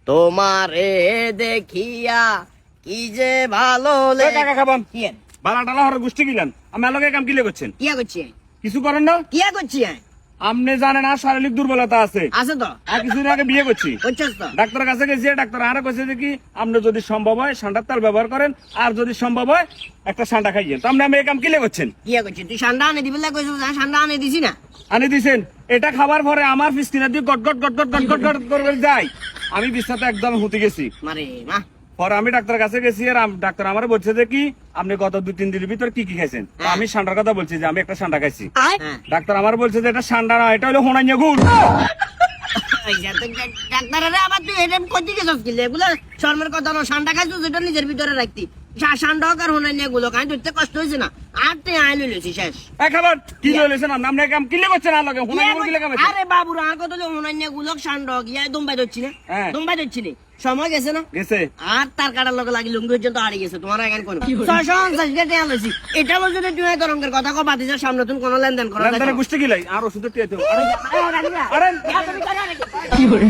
তোমারে দেখিয়া কি যে ভালো কাকা খাবান কি বালা টালা হরে গোষ্ঠী গিলান আমার লগে কাম কিলে করছেন কিয়া করছি কিছু করেন না কিয়া করছি আপনি জানেন আর শারীরিক দুর্বলতা আছে আছে তো আর কিছুদিন আগে বিয়ে করছি বুঝছস তো ডাক্তারের কাছে গেছি ডাক্তার আরো কইছে যে কি আপনি যদি সম্ভব হয় ঠান্ডার তেল ব্যবহার করেন আর যদি সম্ভব হয় একটা ঠান্ডা খাইয়েন তো আপনি এই কাম কিলে করছেন কিয়া করছি তুই ঠান্ডা আনে দিবি কইছিস ঠান্ডা আনে দিছি না আনি দিছেন এটা খাবার পরে আমার ফিসকিনা দিয়ে goat goat goat goat goat goat goat করে যায় আমি বিছানাতে একদম হুতি গেছি মারে মা পরে আমি ডাক্তারের কাছে গেছি আর ডাক্তার আমার বলছে যে কি আপনি গত 2-3 দিনের ভিতর কি কি খাইছেন তো আমি ঠান্ডার কথা বলছি যে আমি একটা ঠান্ডা খাইছি হ্যাঁ ডাক্তার আমার বলছে যে এটা ঠান্ডা না এটা হলো হোনাইয়া গুড় ডাক্তারে আবার তুই এটা কইতে গেছস কি এগুলো শর্মের কথা না ঠান্ডা খাইছিস যেটা নিজের ভিতরে রাখতি ঠান্ডা হোক আর হোনাই নিয়ে গুলো কারণ ধরতে কষ্ট হয়েছে না আর তুই আই লইছি শেষ খাবার কি লইছেন আপনি কাম কিলে করছেন আর লগে হোনাইয়া গুড় কিলে কাম আরে বাবু আর কত হোনাই নিয়ে গুলো ঠান্ডা হোক ইয়া দম্বাই ধরছি না দম্বাই ধরছি না সময় গেছে না গেছে আর তার কাটার লগে লাগি লুঙ্গি পর্যন্ত হারিয়ে গেছে তোমার এখানে কোন 650 টাকা লইছি এটা বল যদি তুই তরঙ্গের কথা কো বাতিজার সামনে তুমি কোন লেনদেন করো লেনদেনের গোষ্ঠী কিলাই আর ওষুধ টিয়ে আরে আরে কি করে